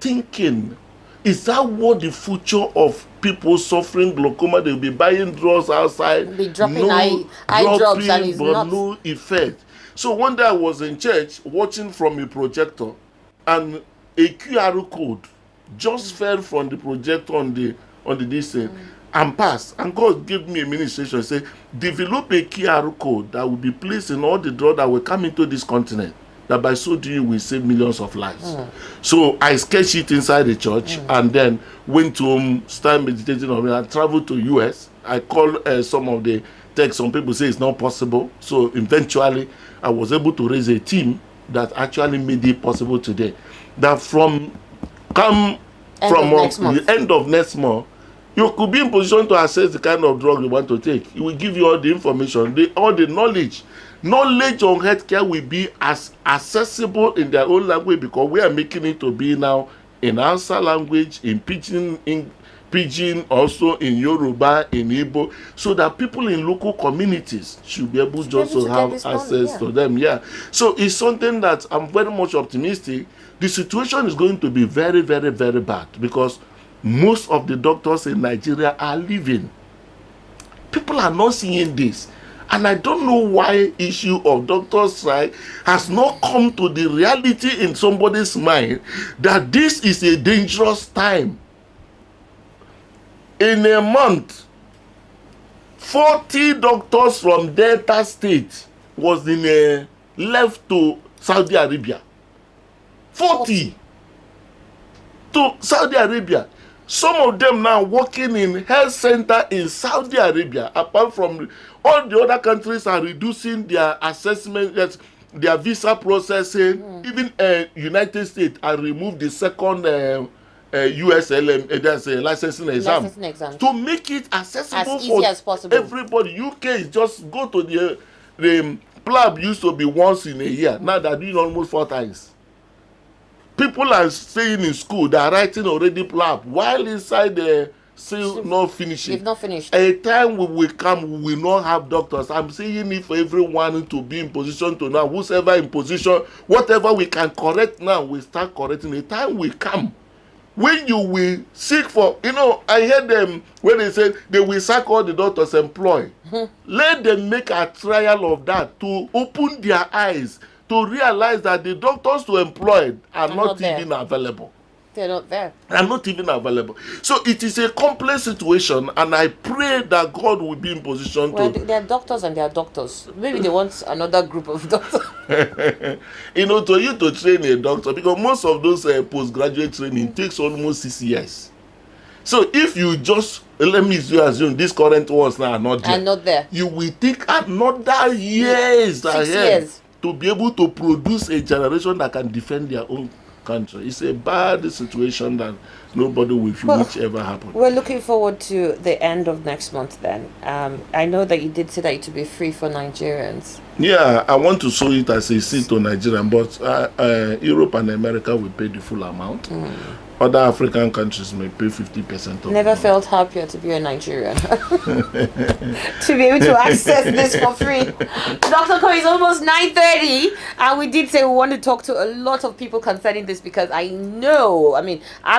thinking, is that what the future of people suffering glaucoma? They'll be buying drugs outside, Be dropping no eye drops, and dropping, it's but not. no effect. So one day I was in church watching from a projector, and a QR code just fell from the projector on the this thing and passed. And God gave me a ministration, say, develop a QR code that will be placed in all the drugs that will come into this continent, that by so doing we save millions of lives. So I sketched it inside the church and then went to home, started meditating on it. I traveled to US. I called some of the tech. Some people say it's not possible. So eventually I was able to raise a team that actually made it possible today. That from the end of next month, you could be in position to assess the kind of drug you want to take. It will give you all the information, all the knowledge. Knowledge on healthcare will be as accessible in their own language, because we are making it to be now in Hausa language, in Pidgin, also in Yoruba, in Igbo, so that people in local communities should be able just to have access to them. Yeah. So it's something that I'm very much optimistic. The situation is going to be very, very, very bad, because most of the doctors in Nigeria are leaving. People are not seeing this. And I don't know why issue of doctor strike has not come to the reality in somebody's mind that this is a dangerous time. In a month, 40 doctors from Delta State was left to Saudi Arabia. 40 to Saudi Arabia. Some of them now working in health center in Saudi Arabia. Apart from all the other countries are reducing their assessment, their visa processing. Even United States are removed the second USLM, that's a licensing exam, to make it accessible as easy as possible. Everybody. UK is just go to the PLAB used to be once in a year. Now they're doing almost 4 times. People are staying in school, they are writing already PLAB, while inside the still not finishing. They've not finished. A time we will come, we will not have doctors. I'm saying it for everyone to be in position to know, whosoever in position, whatever we can correct now, we start correcting. A time will come when you will seek for, I heard them when they said they will sack all the doctors employed. Let them make a trial of that to open their eyes, to realize that the doctors to employ are not even available. They're not there. They're not even available. So it is a complex situation, and I pray that God will be in position to... They're doctors and they're doctors. Maybe they want another group of doctors. To you to train a doctor, because most of those postgraduate training takes almost 6 years. So if you just, let me assume these current ones now are not there. You will take another years ahead to be able to produce a generation that can defend their own country. It's a bad situation that nobody will feel whichever happens. We're looking forward to the end of next month then. I know that you did say that it will be free for Nigerians. Yeah, I want to show it as a seat to Nigerian, but Europe and America will pay the full amount. Other African countries may pay 50% of Never felt happier to be a Nigerian. To be able to access this for free. Dr. Ko, it's almost 9:30, and we did say we want to talk to a lot of people concerning this, because I've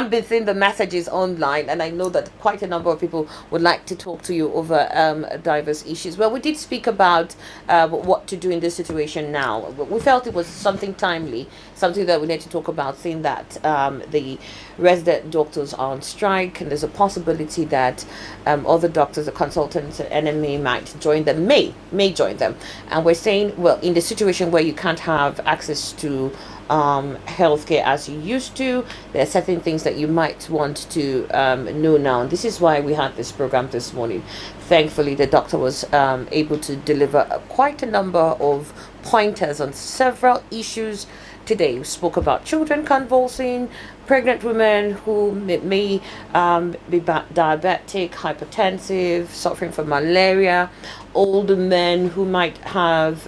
been seeing the messages online, and I know that quite a number of people would like to talk to you over diverse issues. Well, we did speak about what to do in this situation now. We felt it was something timely, something that we need to talk about, seeing that the resident doctors are on strike, and there's a possibility that other doctors, the consultants, NMA might join them, may join them. And we're saying, well, in the situation where you can't have access to healthcare as you used to, there are certain things that you might want to know now. And this is why we had this program this morning. Thankfully, the doctor was able to deliver quite a number of pointers on several issues today. We spoke about children convulsing, pregnant women who may be diabetic, hypertensive, suffering from malaria, older men who might have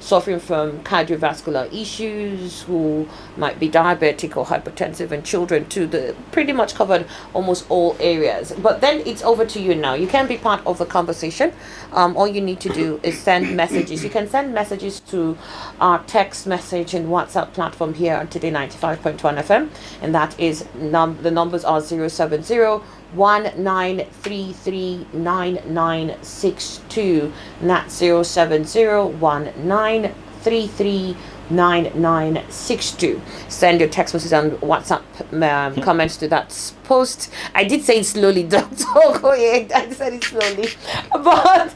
suffering from cardiovascular issues, who might be diabetic or hypertensive, and children too. The pretty much covered almost all areas. But then it's over to you now. You can be part of the conversation. All you need to do is send messages. You can send messages to our text message and WhatsApp platform here on Today 95.1 FM, and that is the numbers are 070-1933-9962, and that's 070-1933-9962. Send your text messages and WhatsApp comments to that post. I did say it slowly, Dr. Okoye. I said it slowly. But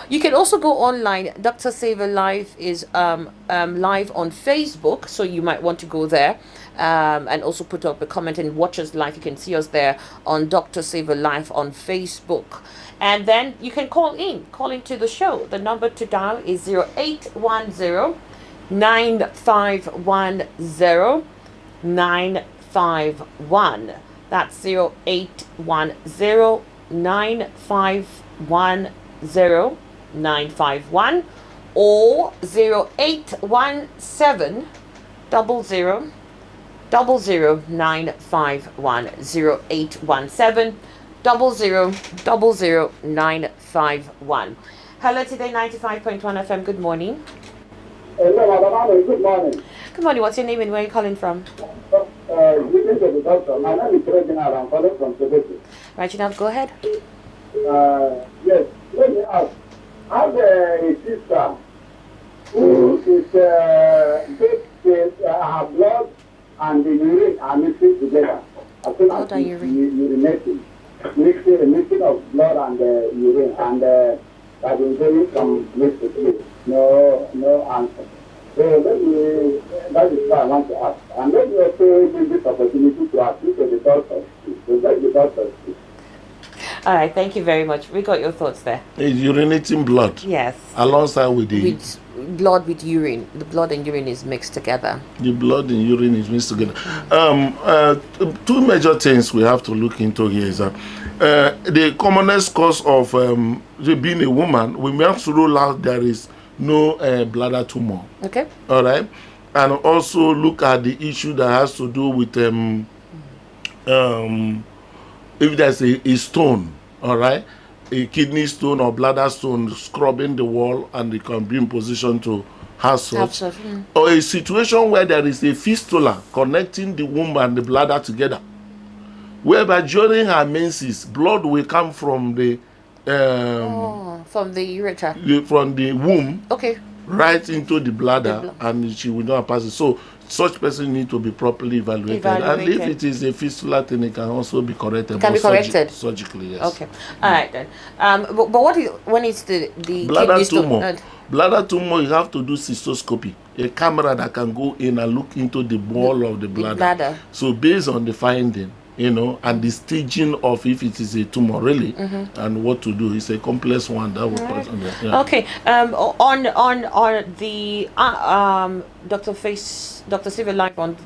you can also go online. Dr. Save a Life is live on Facebook, so you might want to go there and also put up a comment and watch us live. You can see us there on Dr. Save a Life on Facebook. And then you can call into the show. The number to dial is 0810-9510-951. That's 0810-951-951 or 0817 000951 0817 000951. Hello, Today 95.1 FM. Good morning. Hello, Madam. Good morning. Good morning. What's your name and where are you calling from? Greetings to the doctor. My name is Reginald. I'm calling from Quebec. Reginald, go ahead. Yes, let me ask. I have a sister who is her blood and the urine are mixing together. As soon as urinating, mixing of blood and urine, and I've been getting some mixed no answer. So that is what I want to ask. And let me also use this opportunity to ask you to the doctor, to let the doctor speak. All right, thank you very much. We got your thoughts there. It's urinating blood. Yes. Alongside with the... With blood with urine. The blood and urine is mixed together. The blood and urine is mixed together. Two major things we have to look into here is that the commonest cause of being a woman, we must rule out there is no bladder tumor. Okay. All right. And also look at the issue that has to do with if there's a stone, all right, a kidney stone or bladder stone scrubbing the wall, and they can be in position to have such. Or a situation where there is a fistula connecting the womb and the bladder together, whereby during her menses, blood will come from the from the urethra, from the womb, okay, right into the bladder, and she will not pass it. So such person need to be properly evaluated. And if it is a fistula thing, it can also be corrected. Can be corrected surgically, yes. Okay. All right then. But what is, when it's the bladder tumor? Bladder tumor, you have to do cystoscopy, a camera that can go in and look into the wall of the bladder. So based on the finding, and the staging of if it is a tumor really, and what to do, it's a complex one that will pass on there. Yeah. Okay. On the Dr. Save a Life on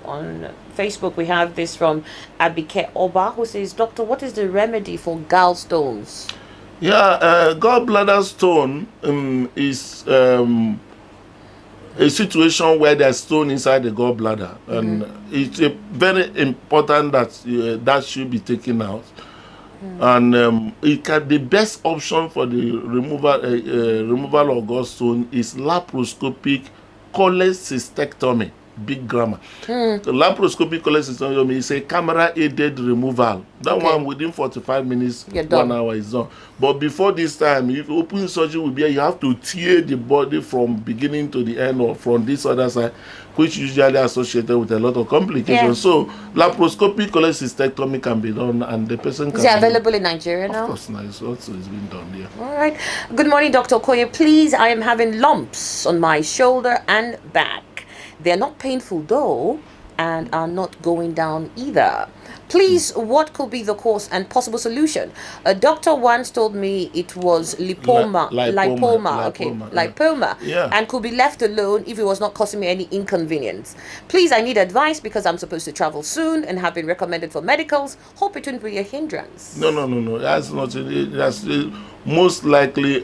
Facebook, we have this from Abike Oba, who says, Doctor, what is the remedy for gallstones? Yeah, gallbladder stone is a situation where there's stone inside the gallbladder, and it's very important that that should be taken out. And the best option for the removal of gallstone is laparoscopic cholecystectomy. Big grammar. The laparoscopic cholecystectomy is a camera-aided removal. That one within 45 minutes, 1 hour is done. But before this time, if open surgery will be, you have to tear the body from beginning to the end, or from this other side, which usually associated with a lot of complications. Yeah. So laparoscopic cholecystectomy can be done, and the person can. Is it available in Nigeria now? Of course, now it's been done here. All right. Good morning, Dr. Okoye. Please, I am having lumps on my shoulder and back. They're not painful though, and are not going down either. Please, what could be the cause and possible solution? A doctor once told me it was lipoma, and could be left alone if it was not causing me any inconvenience. Please, I need advice because I'm supposed to travel soon and have been recommended for medicals. Hope it won't be a hindrance. No. That's not. That's most likely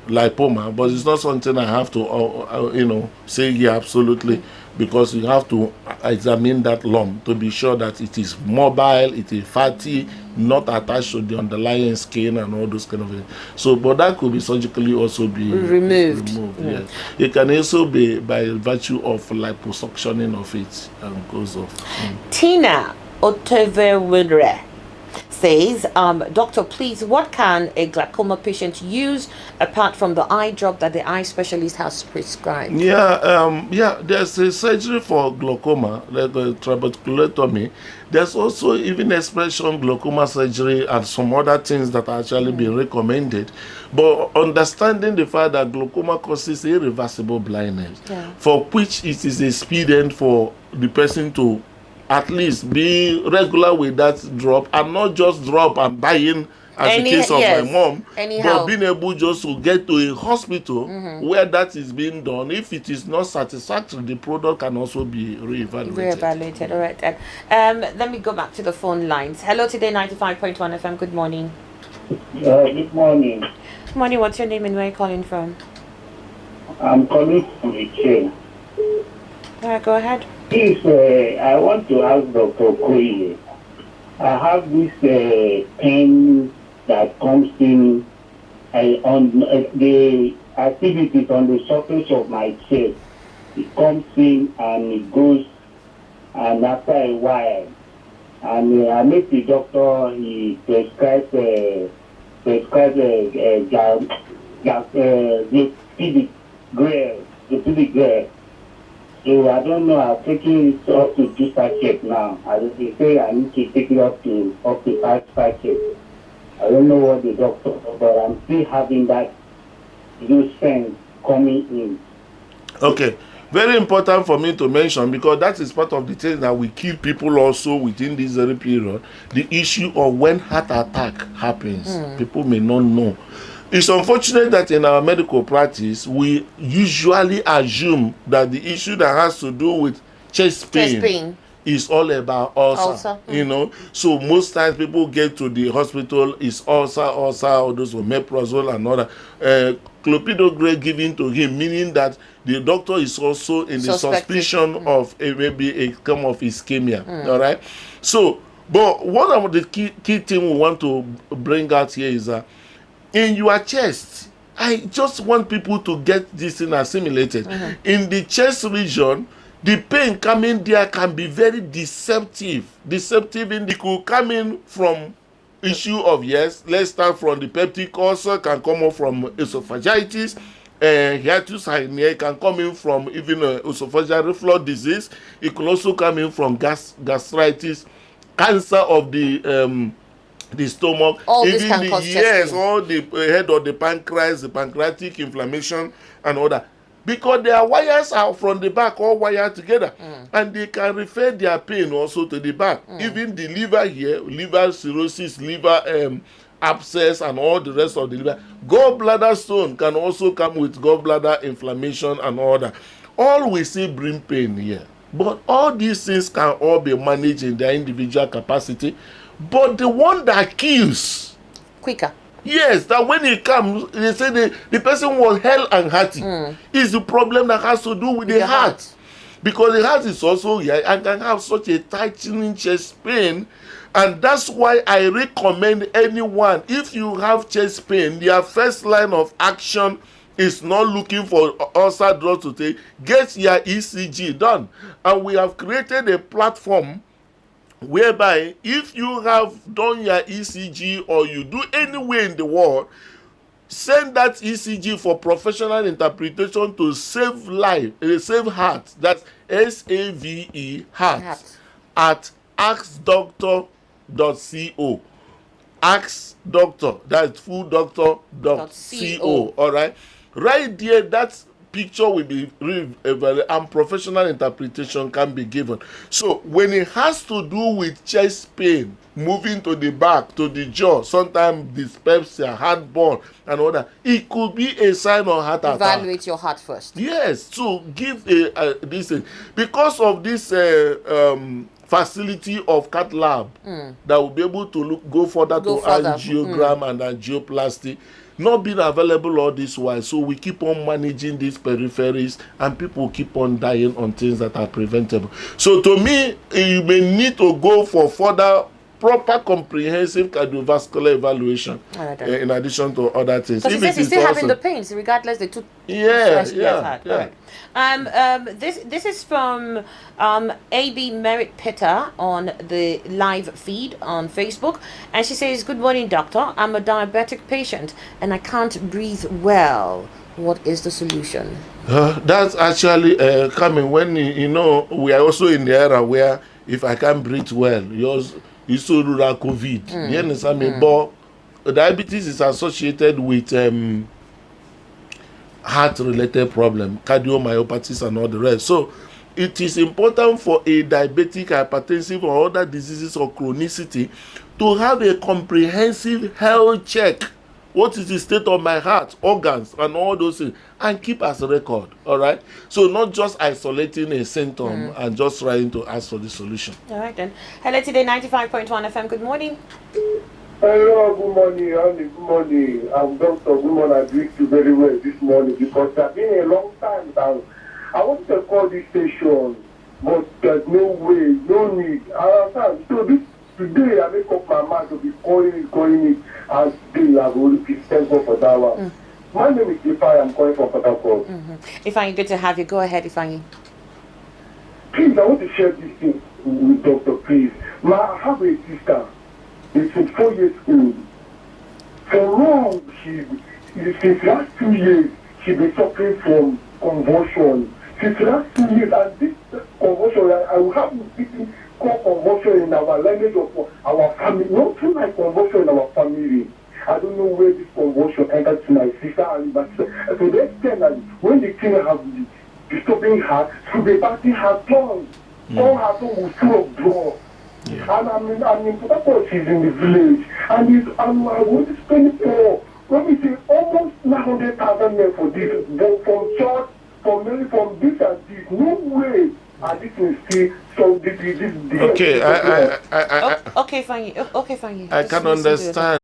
lipoma, but it's not something I have to, say here absolutely, because you have to examine that lump to be sure that it is mobile, it is fatty, not attached to the underlying skin and all those kind of things. So, but that could be surgically also be removed. Yes. It can also be by virtue of liposuctioning of it and goes off. Tina Otevewere says, Doctor, please, what can a glaucoma patient use apart from the eye drop that the eye specialist has prescribed? There's a surgery for glaucoma, like a trabeculotomy. There's also even expression glaucoma surgery and some other things that are actually being recommended. But understanding the fact that glaucoma causes irreversible blindness, for which it is expedient for the person to at least be regular with that drop, and not just drop and buying as the case of my mom, but being able just to get to a hospital where that is being done. If it is not satisfactory, the product can also be reevaluated. All right. Let me go back to the phone lines. Hello, today 95.1 FM. Good morning. Good morning. Good morning. What's your name and where are you calling from? I'm calling from the chain. All right, go ahead. Please, I want to ask Dr. Koye. I have this pain that comes in on the activities on the surface of my chest. It comes in and it goes, and after a while, and I met the doctor. He prescribed the grail. So I don't know. I'm taking it up to 2 sachets now. They say I need to take it up to 5 sachets. I don't know what the doctor, but I'm still having that loose sense coming in. Okay, very important for me to mention, because that is part of the things that will kill people also within this very period. The issue of when heart attack happens, people may not know. It's unfortunate that in our medical practice, we usually assume that the issue that has to do with chest pain is all about ulcer. So most times people get to the hospital, is ulcer, or those with omeprazole and other. Clopidogrel given to him, meaning that the doctor is also in the suspicion of maybe a form of ischemia. All right. So, but one of the key thing we want to bring out here is that in your chest, I just want people to get this thing assimilated. In the chest region, the pain coming there can be very deceptive. In it could come in from issue of, let's start from the peptic ulcer, can come up from esophagitis, hiatus herniae can come in from even esophageal reflux disease. It can also come in from gastritis, cancer of the stomach, all this can cause chest pain. All the head of the pancreas, the pancreatic inflammation and all that, because their wires are from the back, all wired together, and they can refer their pain also to the back. Even the liver here, liver cirrhosis, liver abscess and all the rest of the liver. Gallbladder stone can also come with gallbladder inflammation and all that. All we see bring pain here, but all these things can all be managed in their individual capacity. But the one that kills quicker, that when it comes, they say the person was hell and hearty, is the problem that has to do with the heart. Because the heart is also here and can have such a tightening chest pain. And that's why I recommend anyone, if you have chest pain, their first line of action is not looking for ulcer drugs to take. Get your ECG done. And we have created a platform whereby if you have done your ECG or you do anywhere in the world, send that ECG for professional interpretation to Save Life, Save Heart, that's SAVE Heart, at axdoctor.co. Axdoctor, that's fulldoctor.co. All right, right there, that's picture will be and professional interpretation can be given. So when it has to do with chest pain, moving to the back, to the jaw, sometimes dyspepsia, heartburn and all that, it could be a sign of heart attack. Evaluate your heart first. Yes, so give this because of this facility of cath lab that will be able to go further angiogram and angioplasty. not being available all this while. So we keep on managing these peripheries, and people keep on dying on things that are preventable. So to me, you may need to go for further proper comprehensive cardiovascular evaluation in addition to other things. Because he says he's still having the pains regardless the two sessions he has had. All right. This is from AB Merit Petter on the live feed on Facebook, and she says, "Good morning, doctor. I'm a diabetic patient and I can't breathe well. What is the solution?" That's actually coming when we are also in the era where if I can't breathe well, it's so rural COVID. You understand me? But diabetes is associated with heart-related problem, cardiomyopathies, and all the rest. So it is important for a diabetic, hypertensive, or other diseases or chronicity to have a comprehensive health check. What is the state of my heart, organs, and all those things, and keep as a record. All right. So not just isolating a symptom and just trying to ask for the solution. All right then. Hello today, 95.1 FM. Good morning. Hello, good morning, Andy. Good morning. I'm Dr. Woman. I greet you very well this morning because it's been a long time now. I want to call this station, but there's no way, no need. So today I make up my mind to be calling it, and today I will thank God for that one. My name is Ifai. I'm calling from Port Harcourt. Ifeanyi, good to have you. Go ahead, Ifeanyi. Please, I want to share this thing with Doctor, please. I have a sister. She's 4 years old. For long, since last 2 years, she's been suffering from convulsion. Since last 2 years, and this convulsion, I will have this called convulsion in our language of our family. Not too like convulsion in our family. I don't know where this convulsion entered to my sister and my sister. So they extent that when the king has disturbing her, she'll be biting her tongue. All her tongue will full of blood. Yeah. And I'm in Port Harcourt, she's in the village. And I want to spend let me say, almost 900,000 men for this. But from church, from this and this, no way. And this is still, so this. Okay, fine. Okay, fine. I can understand.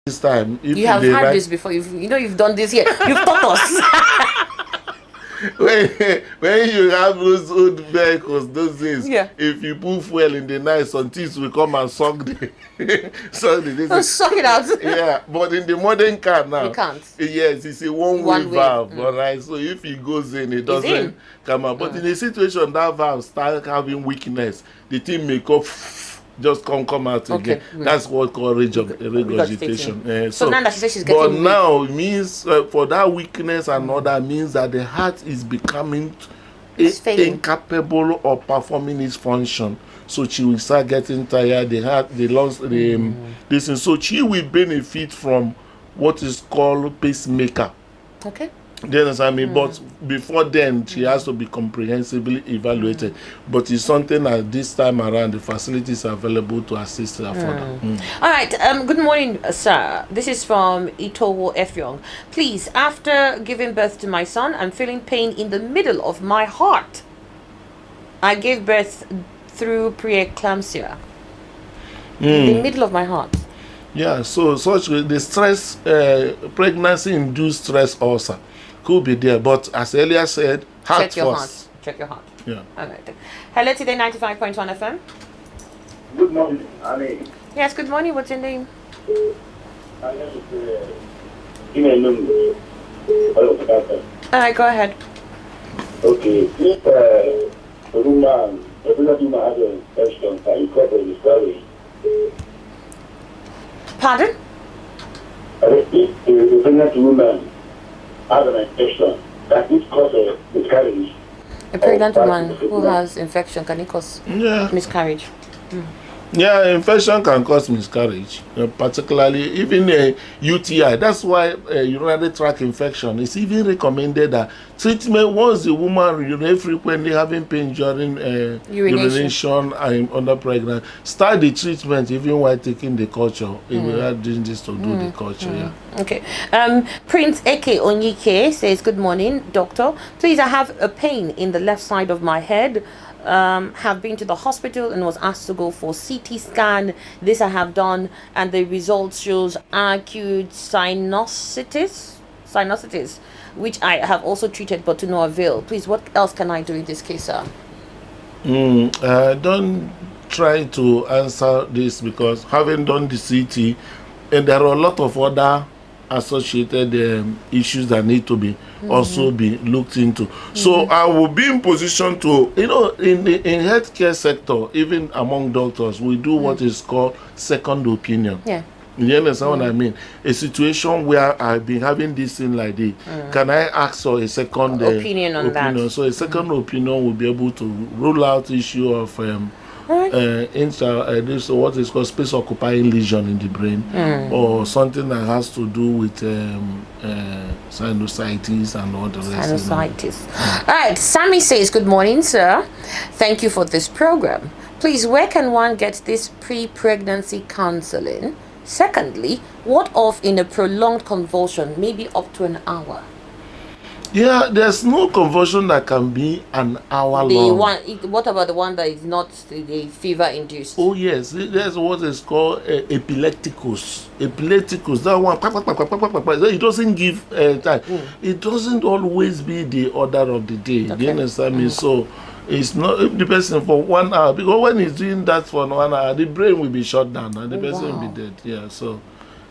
this time, if You have they had like, this before. You've done this here. You've taught us. when you have those old vehicles those days, Yeah. if you put fuel in the night, some thieves will come and suck the Suck it out. Yeah, but in the modern car now, You can't. Yes, it's a one-way One-way, valve, all right. So if it goes in, it doesn't in. come out. But in a situation that valve start having weakness, the thing may come, just come out again. That's what called regurgitation. So now that she says she's but getting now it means for that weakness and all that means that the heart is becoming incapable of performing its function. So she will start getting tired. The heart, the lungs, this, and so she will benefit from what is called pacemaker. Okay. Do you understand me? But before then, she has to be comprehensively evaluated. But it's something that this time around, the facilities are available to assist her further. All right. Good morning, sir. This is from Itowo Efyong. Please, after giving birth to my son, I'm feeling pain in the middle of my heart. I gave birth through preeclampsia. In the middle of my heart. Yeah, so such the stress, pregnancy-induced stress ulcer could be there, but as earlier said, heart first. Check your heart. Yeah. All right. Hello, today 95.1 FM. Good morning, Annie. Yes, good morning. What's your name? I have All right, go ahead. Okay, if a woman has an infection, can you cover the story? Pardon? If a pregnant woman has an infection, can it cause a miscarriage? A pregnant woman who has infection, can it cause miscarriage? Yeah, infection can cause miscarriage, particularly even a UTI. That's why urinary tract infection is even recommended that treatment once the woman urinate frequently having pain during urination and under pregnant, start the treatment even while taking the culture. If we are doing this to do the culture, yeah. Okay. Prince Eke Onyike says, good morning, doctor. Please, I have a pain in the left side of my head. Have been to the hospital and was asked to go for CT scan. This I have done, and the results shows acute sinusitis, which I have also treated but to no avail. Please, what else can I do in this case, sir? Don't try to answer this because having done the CT, and there are a lot of other associated issues that need to be also be looked into. So I will be in position to, in healthcare sector, even among doctors, we do what is called second opinion. Yeah. You understand what I mean? A situation where I've been having this thing like this, can I ask for a second opinion on that? So a second opinion will be able to rule out issue of this what is called space occupying lesion in the brain, or something that has to do with sinusitis and all the rest. Sinusitis. All right. Sammy says, good morning, sir. Thank you for this program. Please, where can one get this pre-pregnancy counseling? Secondly, what of in a prolonged convulsion, maybe up to an hour? Yeah, there's no convulsion that can be an hour long. What about the one that is not the fever induced? Oh yes, there's what is called epilepticus. Epilepticus, that one, it doesn't give time. It doesn't always be the order of the day. Okay. You understand me? So it's not if the person for 1 hour, because when he's doing that for 1 hour, the brain will be shut down and the person will be dead. Yeah, so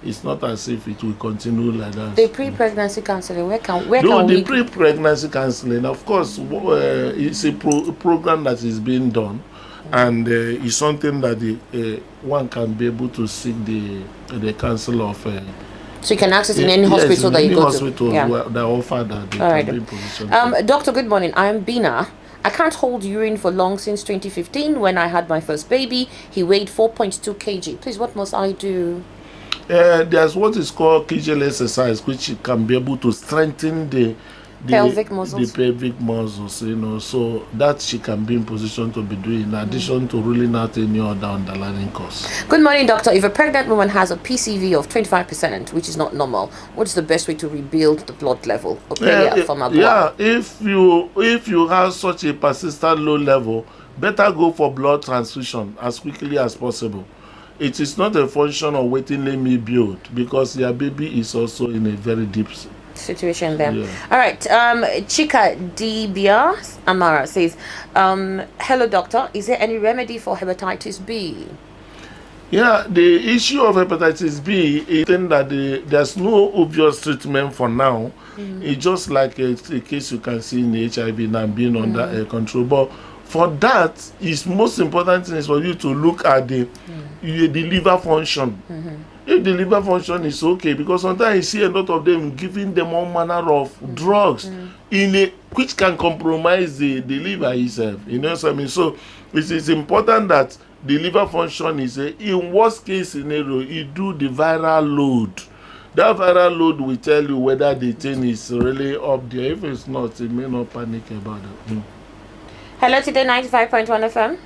it's not as if it will continue like that. The pre-pregnancy counseling, where can the pre-pregnancy counseling, of course, it's a program that is being done, and it's something that one can be able to seek the counsel of. So you can access in any hospital that you go to. Yeah. That offer that they can be in position. Doctor, good morning. I am Bina. I can't hold urine for long since 2015 when I had my first baby. He weighed 4.2 kg. Please, what must I do? There's what is called Kegel exercise, which can be able to strengthen the pelvic muscles. The pelvic muscles, so that she can be in position to be doing in addition to ruling out any other underlying cause. Good morning, doctor. If a pregnant woman has a PCV of 25%, which is not normal, what is the best way to rebuild the blood level? From her blood? Yeah, if you have such a persistent low level, better go for blood transfusion as quickly as possible. it is not a function of waiting, let me build, because your baby is also in a very deep situation there. Yeah. All right. Chika Dibia Amara says, hello doctor, is there any remedy for hepatitis B? Yeah, the issue of hepatitis B is that there's no obvious treatment for now. It's just like a case you can see in HIV now being under control. But for that, it's most important thing is for you to look at the liver function. If the liver function is okay, because sometimes you see a lot of them giving them all manner of drugs which can compromise the liver itself. You know what I mean? So it is important that the liver function is in worst case scenario, you do the viral load. That viral load will tell you whether the thing is really up there. If it's not, you may not panic about it. Hello today, 95.1 FM.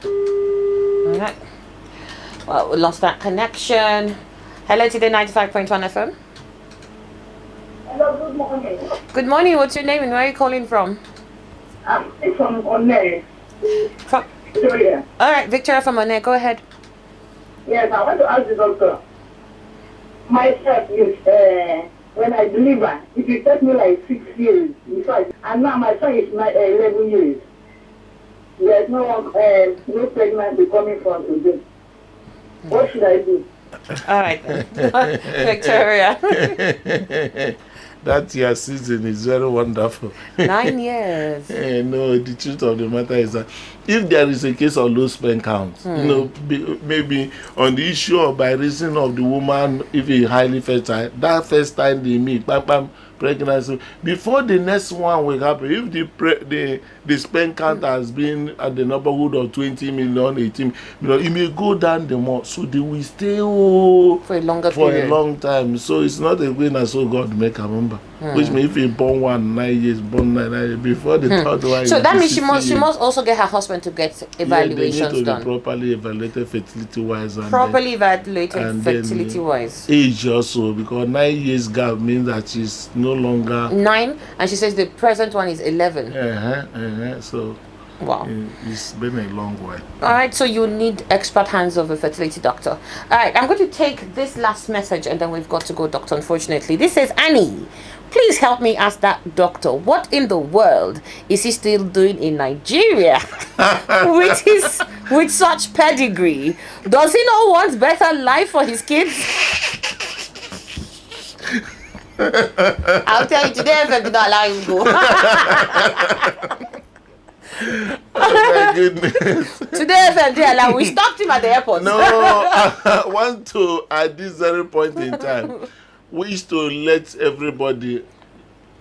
All right. Well, we lost that connection. Hello today, 95.1 FM. Hello, good morning. Good morning. What's your name and where are you calling from? I'm from Onne. From Victoria. All right, Victoria from Onne. Go ahead. Yes, I want to ask the doctor. Myself is, when I deliver, it will take me like 6 years. In fact, and now my son is 11 years. There's no one, no pregnancy coming from today. What should I do? All right, Victoria. That year season is very wonderful. 9 years. No, the truth of the matter is that if there is a case of low sperm count, maybe on the issue of by reason of the woman, if he highly fertile, that first time they meet, pregnancy, before the next one will happen, if the sperm count has been at the neighborhood of 20 million, 18 million, it may go down the more, so they will stay for a longer period. A long time. So it's not a winner, so God make a number. Which means if he born 9 years, born 9 years before the third one. So that means she must also get her husband to get evaluations they need to done. Be properly evaluated fertility wise. Properly evaluated fertility wise. Age also, because 9 years gap means that she's no longer 9, and she says the present one is 11. So wow, it's been a long while. All right, so you need expert hands of a fertility doctor. All right, I'm going to take this last message and then we've got to go, doctor, unfortunately. This says, Annie, please help me ask that doctor, what in the world is he still doing in Nigeria with such pedigree? Does he not want better life for his kids? I'll tell you today, if I did not allow him to go. Oh my goodness. Today, FMD, we stopped him at the airport. No, I want to, at this very point in time, wish to let everybody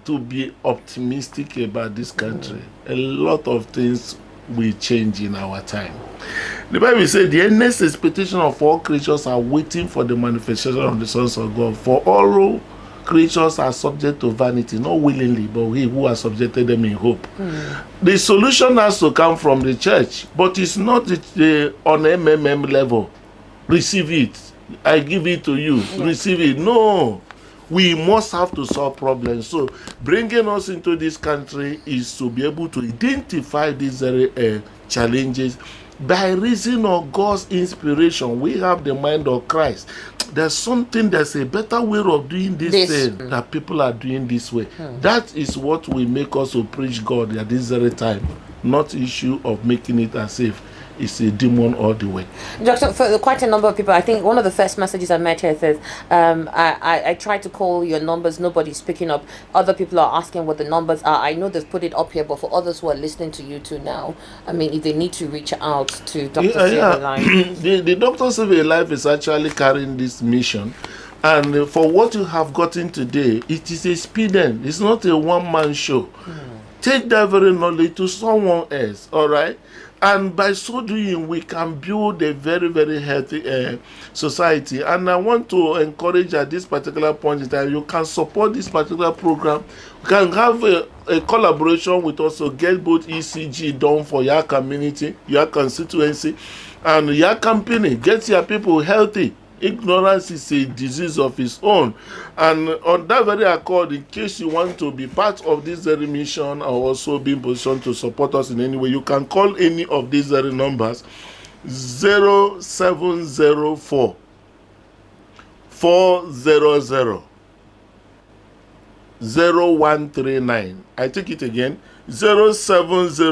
to be optimistic about this country. A lot of things will change in our time. The Bible said the earnest expectation of all creatures are waiting for the manifestation of the sons of God. For all creatures are subject to vanity, not willingly, but he who has subjected them in hope. The solution has to come from the church, but it's not on MMM level. Receive it. I give it to you. Receive it. No. We must have to solve problems. So bringing us into this country is to be able to identify these challenges. By reason of God's inspiration, we have the mind of Christ. There's a better way of doing this thing that people are doing this way. That is what will make us to preach God at this very time, not issue of making it as if it's a demon all the way. Doctor, for quite a number of people, I think one of the first messages I met here says, I tried to call your numbers, nobody's picking up. Other people are asking what the numbers are. I know they've put it up here, but for others who are listening to you too now, I mean, if they need to reach out to Dr. SaveALife. The Dr. SaveALife is actually carrying this mission. And for what you have gotten today, it is a expedient. It's not a one-man show. Take that very knowledge to someone else, all right? And by so doing, we can build a very, very healthy society. And I want to encourage at this particular point in time, you can support this particular program. You can have a collaboration with us to get both ECG done for your community, your constituency, and your company. Get your people healthy. Ignorance is a disease of its own. And on that very accord, in case you want to be part of this very mission or also be in position to support us in any way, you can call any of these very numbers: 0704 400 0139. I take it again, 070